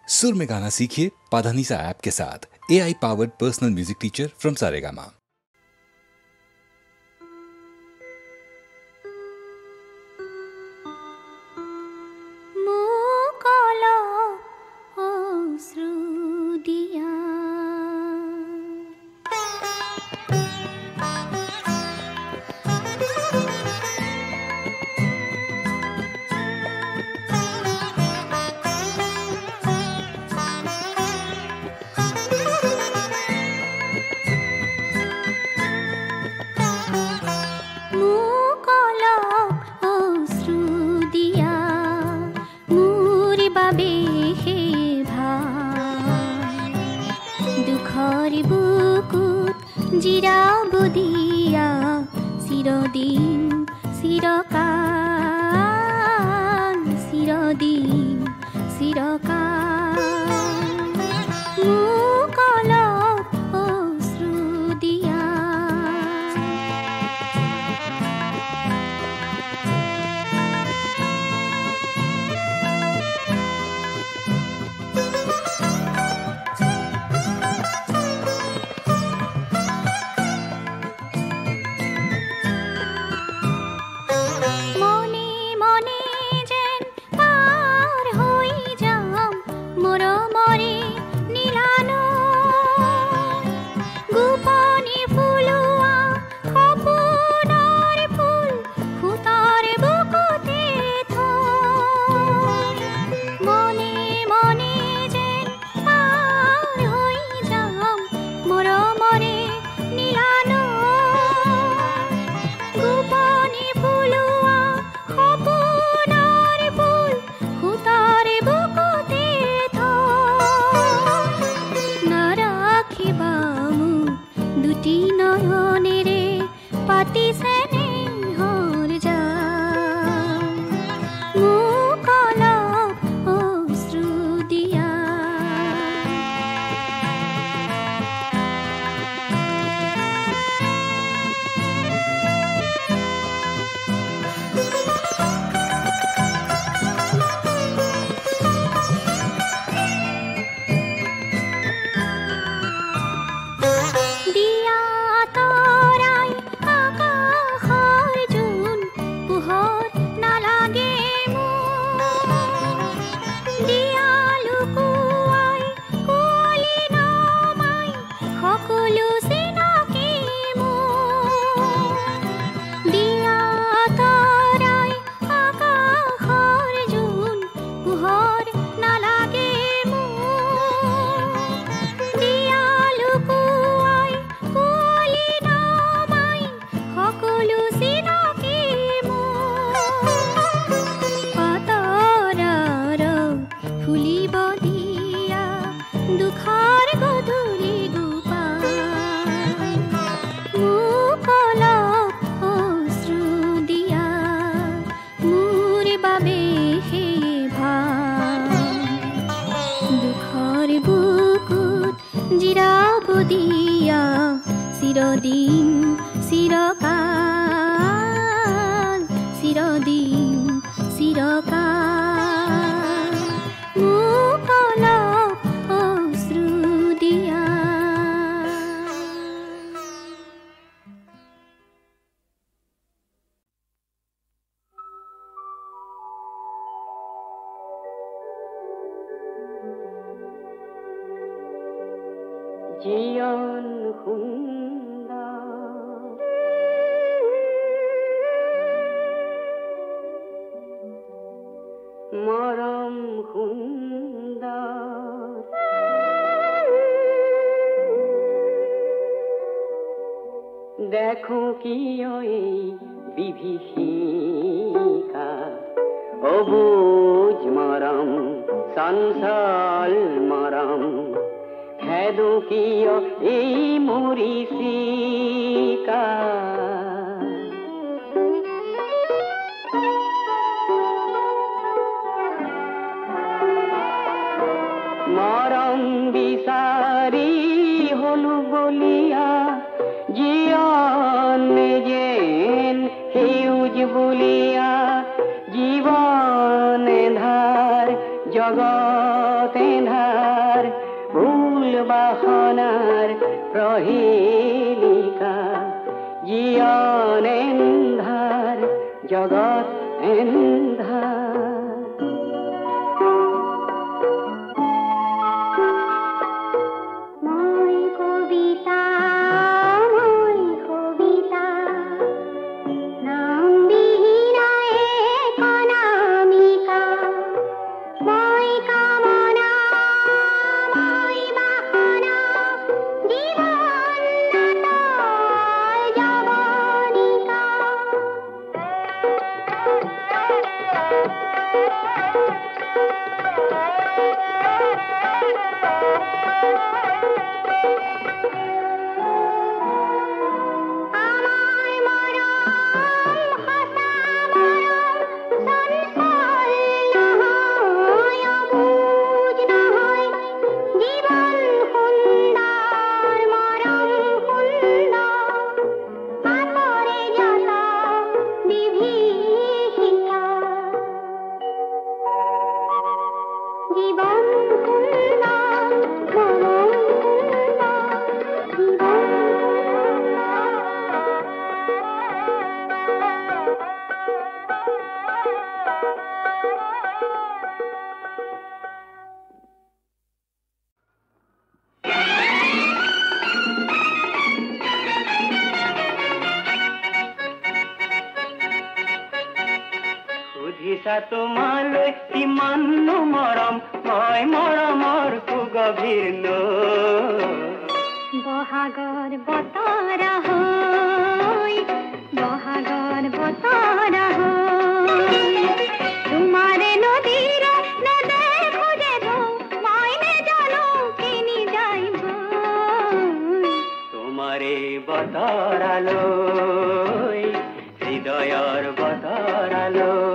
सुर में गाना सीखिए पाधानीसा ऐप के साथ। AI powered personal music teacher from Saregama. জীয়ন সুন্দর মরম সুন্দর দেখো কি ওই বিভীষিকা অবুজ মরম সংসাল মরম হেদু কিয় এই মরিচিকা মরম বিচাৰি হলো বলিয়া জীয়ন যেন সেউজ বলিয়া জীবন ধাৰ জগতে ধাৰ বাসনাৰ প্ৰহেলিকা জীৱন এন্ধাৰ জগত এন্ধাৰ মই কবিতা নাম বিহীনাই কণামিকা মই কামনা মই বাসনা জীৱন নাটৰ যৱনিকা তোমালৈ কিমাননো মৰম মই মৰমৰ সুগভীৰ বহাগৰ বতৰা হৈ বহাগৰ বতৰা হৈ তোমাৰে নদীৰ নেদেখো যে মই নেজানো কিনি যাইব তোমাৰে বতৰালৈ হৃদয়ৰ বতৰালৈ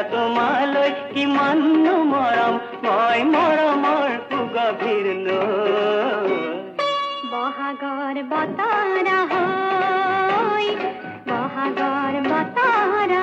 তোমালৈ কিমাননো মৰম মই মৰমৰ সুগভীৰ বহাগৰ বতৰা হৈ বহাগৰ বতৰা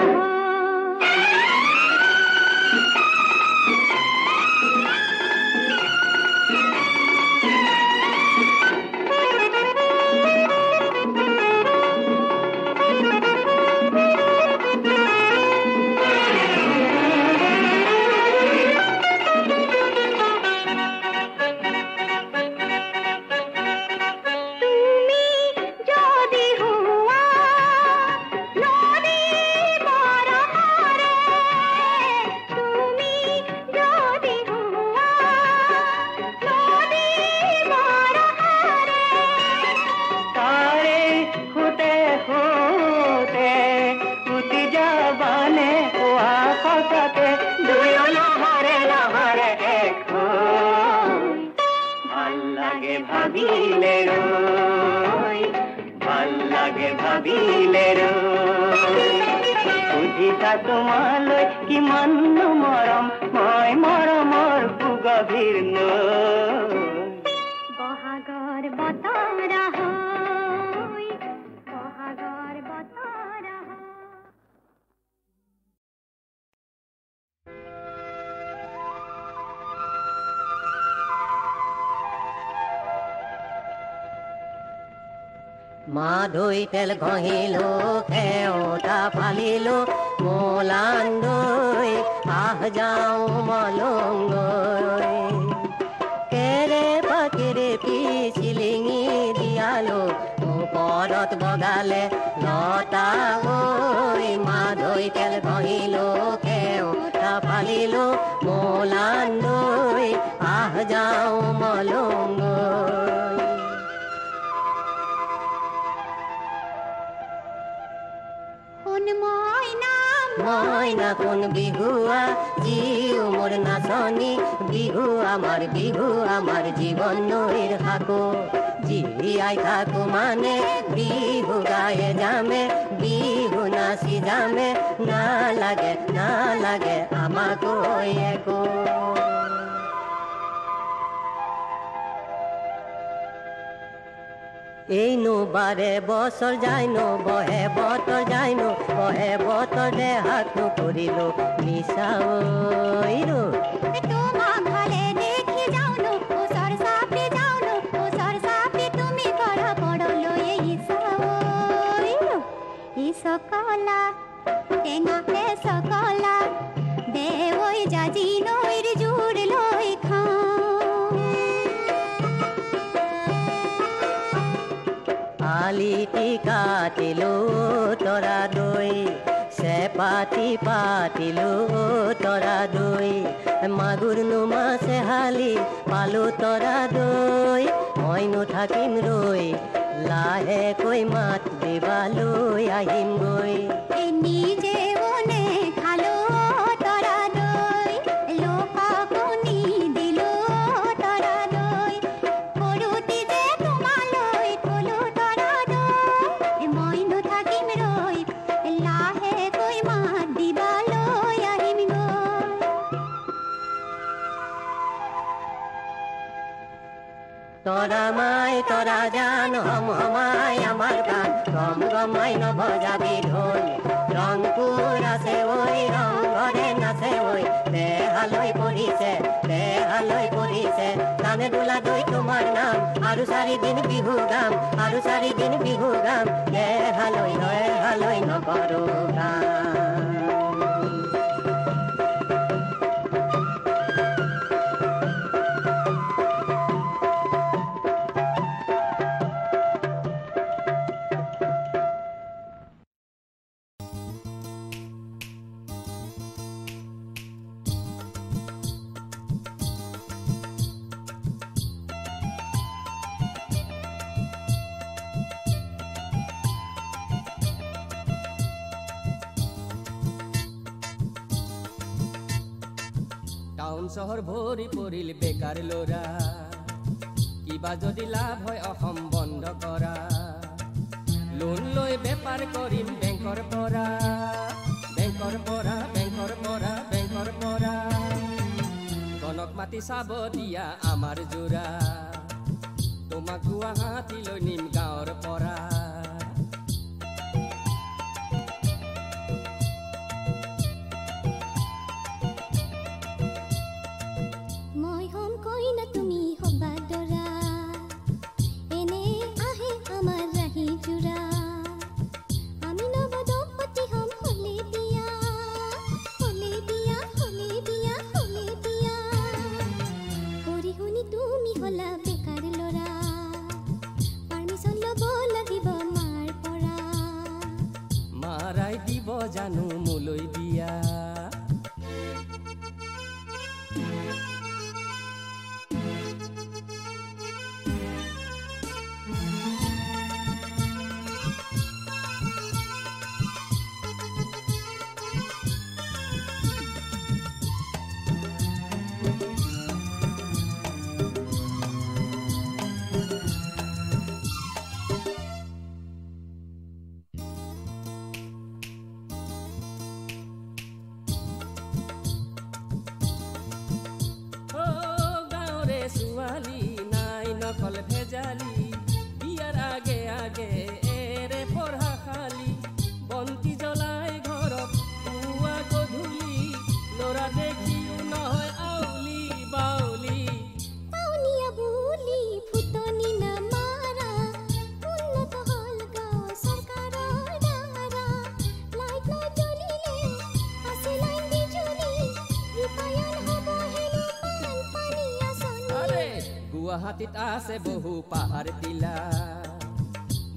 তোমালৈ কিমাননো মৰম মই মৰমৰ সুগভীৰ বহাগৰ বতৰা হৈ বহাগৰ বতৰা মাধৈ তেল ঘঁহিলো খেওঁতা ফালিলো মোলান্দৈ আহ যাওঁ মলংগৈ কেৰে পাকেৰে পিচিলিঙি দিয়ালো ওপৰত বগালে লতা ঐ মাধৈ তেল ঘঁহিলো খেওঁতা ফালিলো মোলান্দৈ আহ যাওঁ মলংগৈ মইনা কোন বিহুয়া জিউ মোর নাচনি বিহু আমার জীবন নৈর হাকো জিয়াই থাকো মানে বিহু গায়ে যামে বিহু নাচি যামে না লাগে আমাকো একো এই নো বারে বছর যাইনো বহে বতর যাইনো বহে বতর দেহাতো করিলো মিশাও তোমা ঘরে দেখি যাওনো ওসর সাপে যাওনো ওসর সাপে তুমি পড়া পড়লো এই সকলা তেনা তে সকলা দে ওই জাজি নইর জুড়লো খা আলিটি কাটিলো তরা দই সে পাতিলো তরা দই মাগুর নো মাছে হালি পালো তরা দই মইনো থাকিম রই লাহে কই মাত দিবালৈ আহিম গৈ নিজে ওনে খালো তরা দই লোকাকো নি দিলো তরা দই করুতি যে তোমালৈ থলো তরা দই মইনো থাকিম রই লাহে কই মাত দিবালৈ আহিম গৈ তোরা মাই তোরা জান হম হমাই আমার গান গম গমাই নভ যাবি ঢোল রংপুর আছে ওই রং ঘরে নাচে ওই দেহালৈ পড়িছে গানে দোলা দই তোমার নাম আৰু 4 দিন বিহু গাম দেহালৈ নকৰো গান টাউন চহৰ ভৰি পৰিল বেকাৰ ল'ৰা কিবা যদি লাভ হয় অসম বন্ধ কৰা লোন লৈ বেপাৰ কৰিম বেংকৰ পৰা গণক মাতি চাব দিয়া আমাৰ জোৰা তোমাক গুৱাহাটীলৈ নিম গাঁৱৰ পৰা জানো মোলৈ দিয়া গুৱাহাটীত আছে বহু পাহাৰ টিলা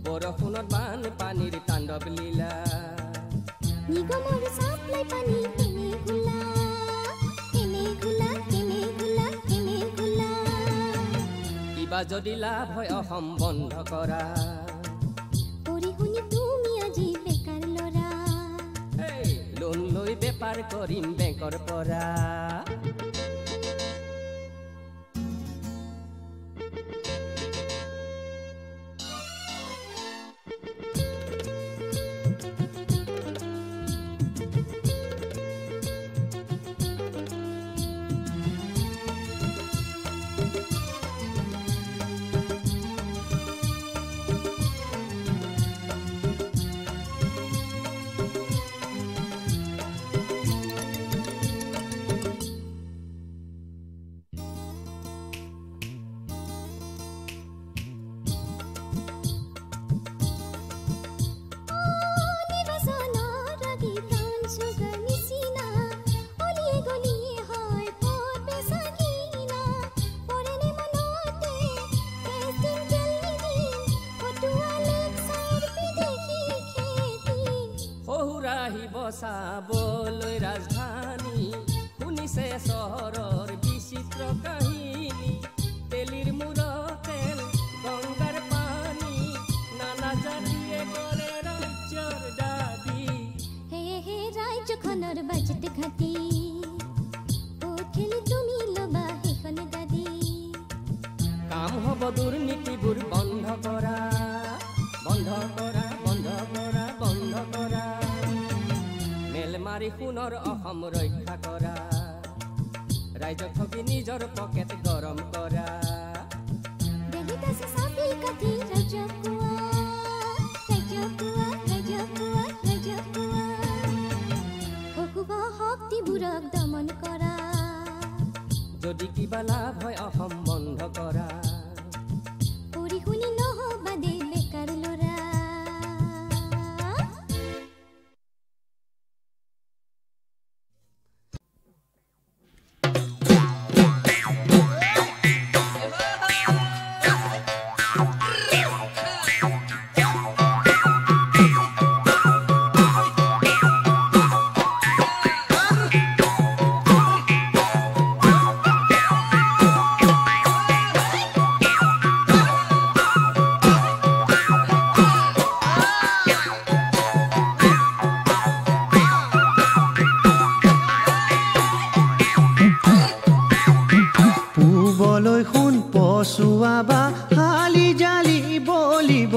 বৰষুণত বানপানীৰ তাণ্ডৱ লীলা নিগমৰ চাপ্লাই পানী কেনে ঘোলা কেনে ঘোলা কেনে ঘোলা কেনে ঘোলা কিবা যদি লাভ হয় অসম বন্ধ কৰা পঢ়ি শুনি তুমি আজি বেকাৰ ল'ৰা লোন লৈ বেপাৰ কৰিম বেংকৰ পৰা চাবলৈ ৰাজধানী শুনিছে চহৰৰ বিচিত্ৰ কাহিনী তেলিৰ মূৰতে গংগাৰ পানী নানা জাতিয়ে কৰে ৰাজ্যৰ দাবী হে ৰাজ্যখনৰ বাজেট ঘাটি ক'ত খেলি তুমি ল'বা সেইখন দাদী কাম হ'ব দুৰ্নীতিবোৰ বন্ধ কৰা বন্ধ কৰা বন্ধ কৰা বন্ধ কৰা মেলমাৰি সোণৰ অসম ৰক্ষা কৰা ৰাইজক ঠগি নিজৰ পকেট গৰম কৰা দেখিত আছে চাপি কাঠি ৰাজকুৱা ৰাজকুৱা ৰাজকুৱা ৰাজকুৱা অশুভ শক্তিবোৰক দমন কৰা যদি কিবা লাভ হয় অসম বন্ধ কৰা পঢ়ি শুনি নহ'বা দে বেকাৰ ল'ৰা পশুৱাবা হালি জালি বলিব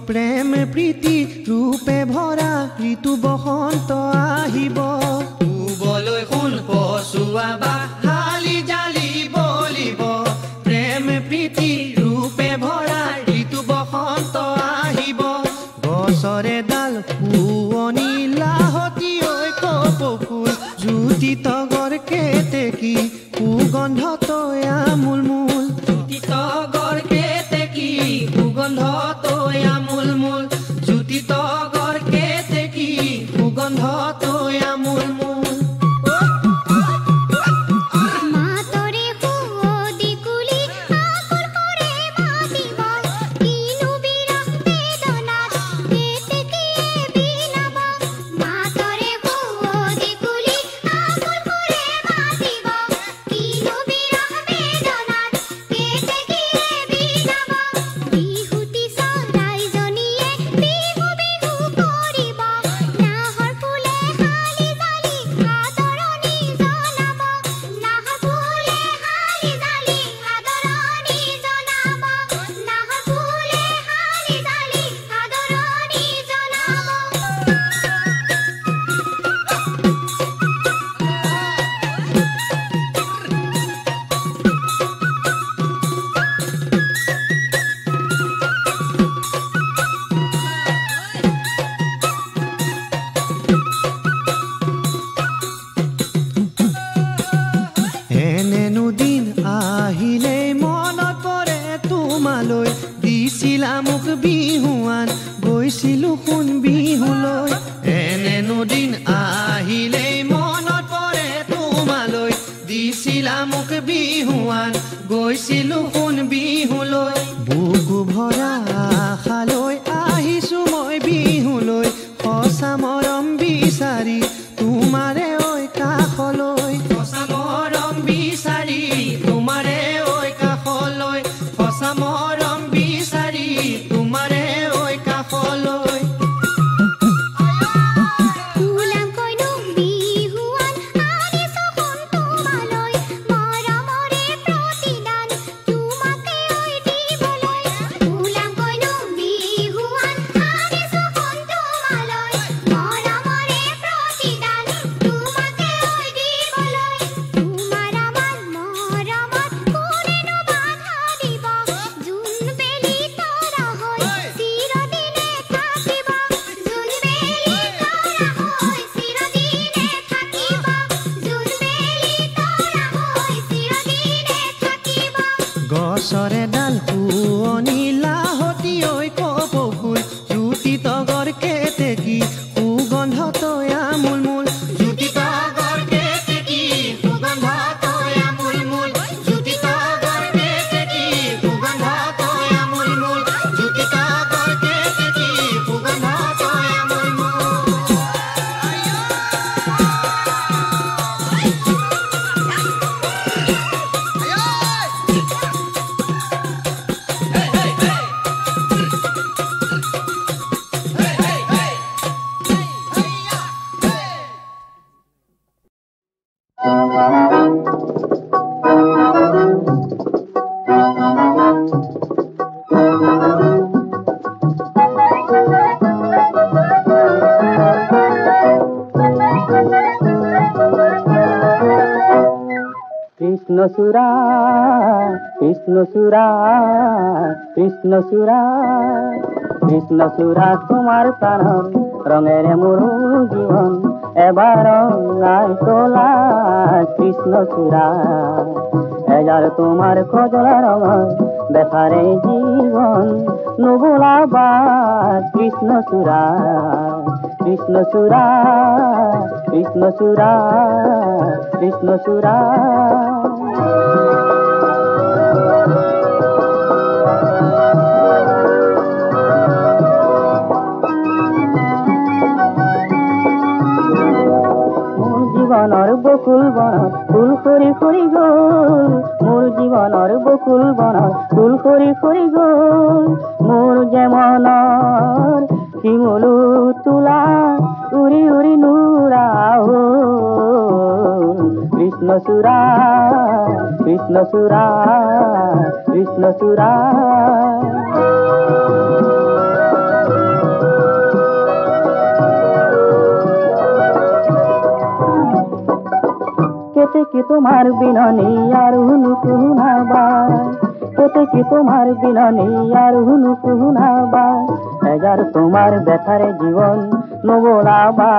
প্ৰেম প্ৰীতি ৰূপে ভৰা ঋতু বসন্ত আহিব পূবলৈ সোণ পশুৱাবা হালি জালি বলিব প্ৰেম প্ৰীতি ৰূপে ভৰা ঋতু বসন্ত আহিব গছৰে ডাল শুৱনি লাহতি ঐ কপৌফুল জ্যোতি তগৰ কেতেকী সুগন্ধ তৈ আমোল মূল জ্যোতি তগৰ কেতেকী সুগন্ধ তৈ আমোল মূল জ্যোতি তগৰ কেতেকী সুগন্ধ তৈ আমোল মূল মোক বিহুৱান গৈছিলো সোণ বিহুলৈ এনেনো দিন আহিলেই মনত পৰে তোমালৈ দিছিলা মোক বিহুৱান গৈছিলো সোণ মৰম বিচাৰি তোমাৰে ঐ কাষলৈ ফুলাম কইনো বিহুৱান আনিছো সোণ তোমালৈ মৰমৰে প্ৰতিদান তোমাকে ঐ দিবলৈ ফুলাম কইনো বিহুৱান আনিছো সোণ তোমালৈ মৰমৰে প্ৰতিদান তোমাকে ঐ দিবলৈ তোমাৰ আমাৰ মৰমত কোনেনো বাধা দিব জোন বেলি তৰা হৈ চিৰদিনে থাকিব জোন বেলি তৰা হৈ চিৰদিনে থাকিব জোন বেলি তৰা হৈ চিৰদিনে থাকিব গছৰে ডাল শুৱনি লাহতি ঐ কপৌ ফুল জ্যোতি তগৰ কেতেকী সুগন্ধ তয়া মূলমূল জ্যোতি তগৰ কেতেকী সুগন্ধ তয়া মূলমূল জ্যোতি তগৰ কেতেকী সুগন্ধ তয়া মূলমূল জ্যোতি তগৰ কেতেকী সুগন্ধ তয়া মূলমূল কৃষ্ণচূড়া কৃষ্ণচূড়া কৃষ্ণচূড়া কৃষ্ণচূড়া তোমার প্রাণ রঙেরে মোর জীবন এবার রঙাই তোলা কৃষ্ণচূড়া এজার তোমার কজলা রঙ বেসারে জীবন নবুলাবা কৃষ্ণচূড়া কৃষ্ণচূড়া কৃষ্ণচূড়া কৃষ্ণচূড়া জীবনৰ বকুল বনত ফুল সৰি সৰি গ'ল মোৰ জীবনৰ বকুল বনত ফুল সৰি সৰি গ'ল মোৰ যে মনৰ শিমলু তোলা উৰি উৰি নুৰা হ'ল কৃষ্ণচূড়া কৃষ্ণচূড়া কৃষ্ণচূড়া কেতেকি তোমার বিননি আর হুনু কুহুনাবা কেতেকি তোমার বিননি আর হুনু কুহুনাবা এজার তোমার ব্যথারে জীবন নবলাবা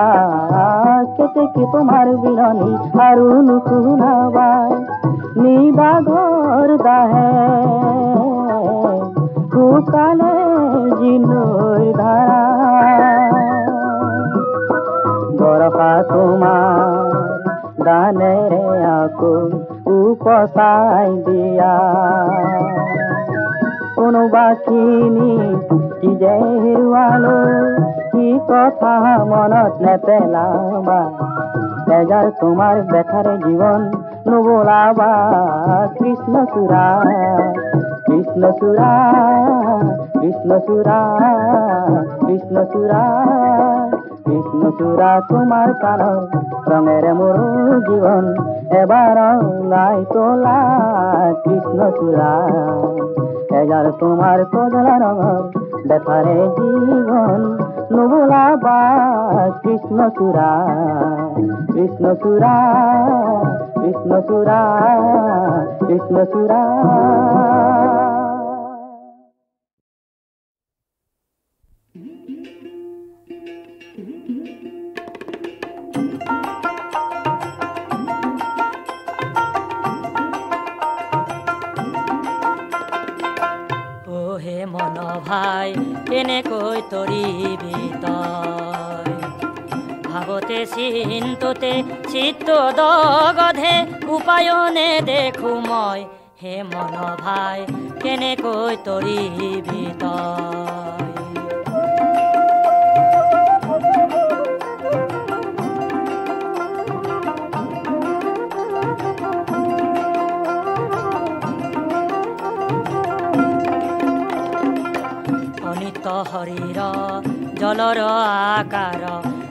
কেতেকি তোমার বিননি আর হুনু কুহুনাবা নিদাঘর দাহে কুকালে জিনুর ধারা বরফা তোমার দানেরে আকুল উপসাই দিয়া কোনো বাকিনি কি যে হেৰুৱালো কি কথা মনত নেপেলাবা এজাৰ তোমাৰ বেথাৰে জীৱন নবলাবা কৃষ্ণচূড়া কৃষ্ণচূড়া কৃষ্ণচূড়া কৃষ্ণচূড়া কৃষ্ণচূড়া তোমার প্রাণ রঙের মোর জীবন এবার নাই তোলা কৃষ্ণচূড়া এজার তোমার কজলা রঙর বেথারে জীবন নবলাবা কৃষ্ণচূড়া কৃষ্ণচূড়া কৃষ্ণচূড়া কৃষ্ণচূড়া হে মন ভাই কেনেকৈ তৰিবি তই ভাবতে চিন্ততে চিত্ত দগধে উপায়নে দেখো মই হে মন ভাই কেনেকৈ তৰিবি তই মুক্ত শৰীৰ জলৰ আকাৰ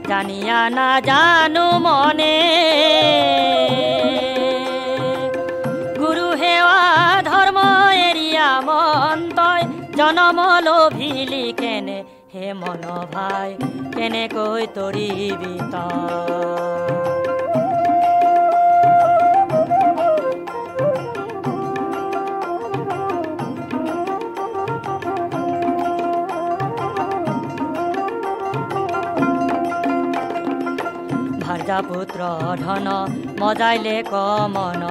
জানিয়া নাজানো মনে গুৰু সেৱা ধৰ্ম এৰিয়া মন তই জনম লোভিলি কেনে হে মন ভাই কেনেকৈ তৰিবি তই পুত্ৰ ধন মজাইলে কমন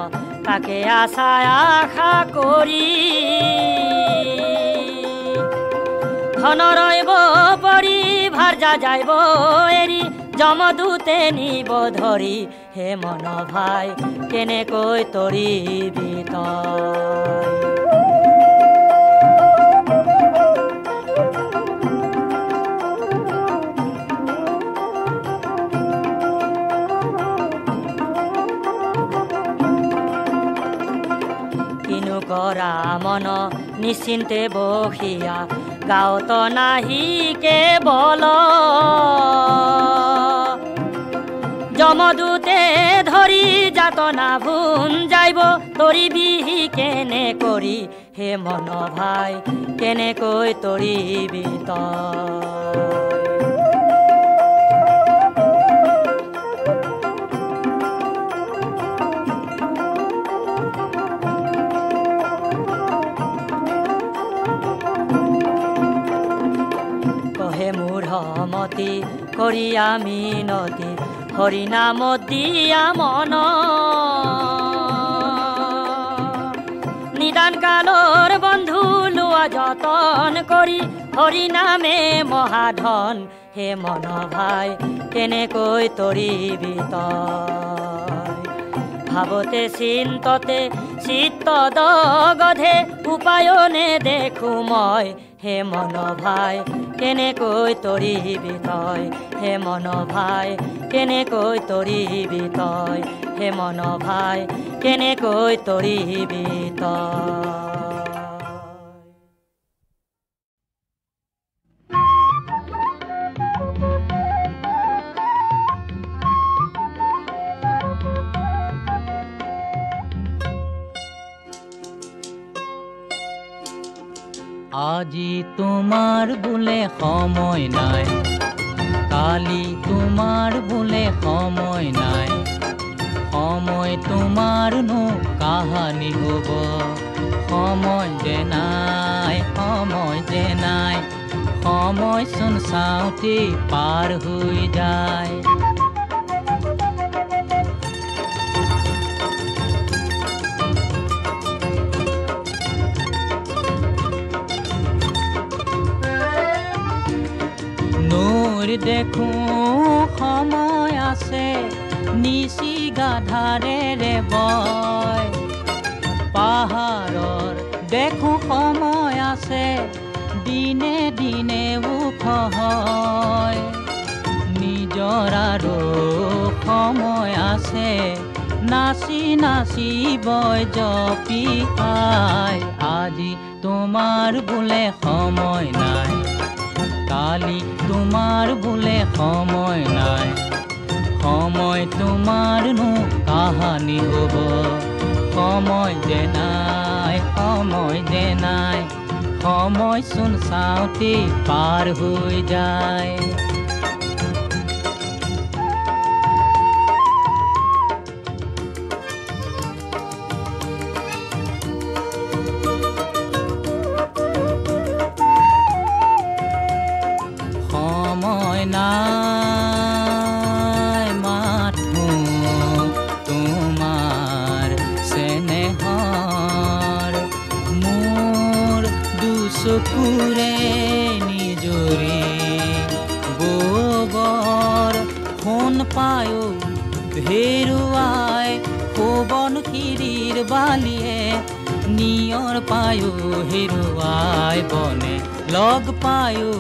তাকে আশা আশা কৰি ধন ৰৈব পৰি ভাৰ্যা যাইব এৰি যমদূতে নিব ধৰি হে মন ভাই কেনেকৈ তৰিবি তই কৰা মন নিশ্চিন্তে বহিয়া গাঁৱত নাহি কেৱল যমদূতে ধৰি যাতনা ভুন যাইব তৰিবি কেনে কৰি হে মন ভাই কেনেকৈ তৰিবি তই মতি কৰিয়া মিনতি হৰি নাম দিয়া মন নিদান কালৰ বন্ধু লোৱা যতন কৰি হৰি নামে মহাধন হে মন ভাই কেনেকৈ তৰিবি তই ভাবতে চিন্ততে চিত্ত দগধে উপায়নে দেখো মই হে মন ভাই কেনেকৈ তৰিবি তই হে মন ভাই কেনেকৈ তৰিবি তই হে মন ভাই কেনেকৈ তৰিবি তই আজি তোমাৰ বোলে সময় নাই কালি তোমাৰ বোলে সময় নাই সময় তোমাৰনো কাহানি হ'ব সময় যে নাই সময় চোন চাওঁতে পাৰ হৈ যায় দেখো সময় আছে নিশি গাধাৰেৰে বয় পাহাৰৰ দেখো সময় আছে দিনে দিনে ওখ হয় নিজৰ আৰু সময় আছে নাচি নাচি বয় জপি আই আজি তোমাৰ বোলে সময় নাই কালি তোমাৰ বোলে সময় নাই সময় তোমাৰনো কাহানি হ'ব সময় যে নাই সময় চোন চাওঁতে পাৰ হৈ যায় নাই মাথো তোমাৰ চেনেহৰ মোৰ দুচকুৰে নিজৰে গোবৰ সোণ পায়ো হেৰুৱাই সোবন শিৰিৰ বালিয়ে নিয়ৰ পায়ো হেৰুৱাই বনে লগ পায়ো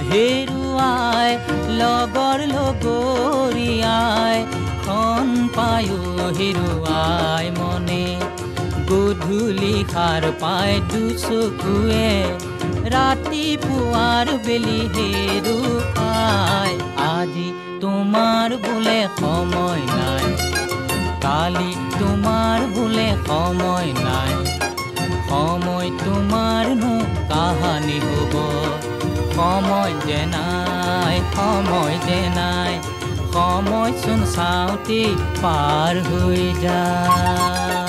হেৰুৱাই লগৰ লগৰীয়াই খন পায়ো হেৰুৱাই মনে গধূলি সাৰ পাই দুচকুৱে ৰাতিপুৱাৰ বেলি হেৰুৱাই আজি তোমাৰ বোলে সময় নাই কালি তোমাৰ বোলে সময় নাই সময় তোমাৰনো কাহানি হ'ব সময় যে নাই সময়চোন চাওঁতে পাৰ হৈ যায়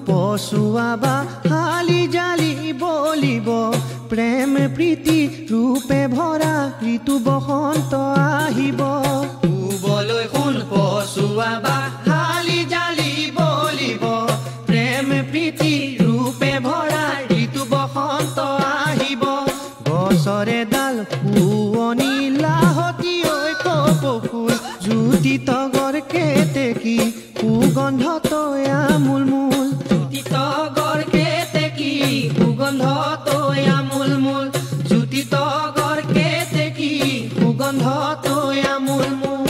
পশুৱাবা হালি জালি বলিব প্ৰেম প্ৰীতি ৰূপে ভৰা ঋতু বসন্ত আহিব পূবলৈ শুন পশুৱাবা হালি জালি বলিব প্ৰেম প্ৰীতি ৰূপে ভৰা ঋতু বসন্ত আহিব গছৰে ডাল শুৱনি লাহতি ঐ কপৌফুল জ্যোতি তগৰ কেতেকী সুগন্ধ তয়া মুলমুল তগৰ কেতেকী সুগন্ধ তয়া মুলমুল জ্যোতি তগৰ কেতেকী সুগন্ধ তয়া মুলমুল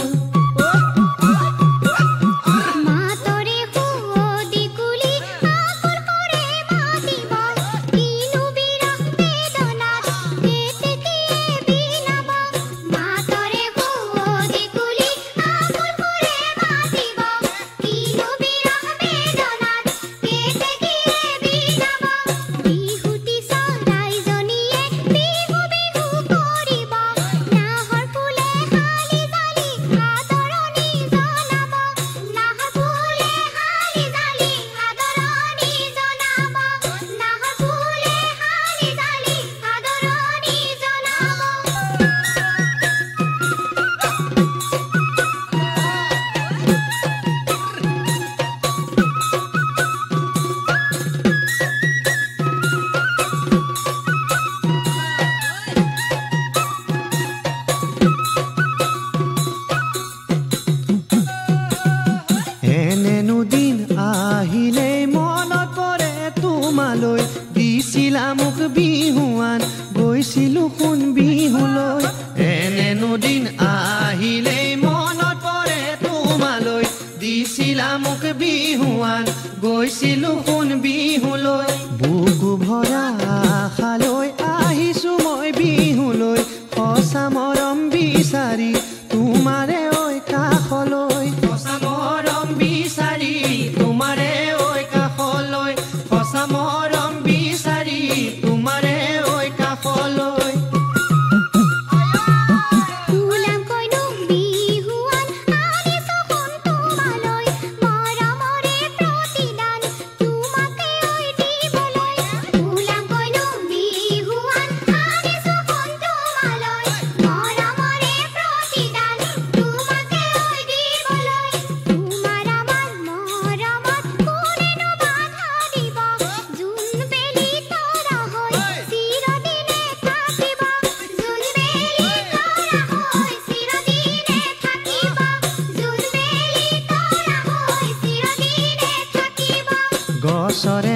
গৈছিলো কোন বিহুলৈ বুকু ভৰা আশালৈ আহিছো মই বিহুলৈ সঁচা মৰম বিচাৰি তোমাৰে ঐ কাষলৈ সঁচা মৰম বিচাৰি তোমাৰে ঐ কাষলৈ সঁচা মৰম বিচাৰি তোমাৰে ঐ কাষলৈ গছৰে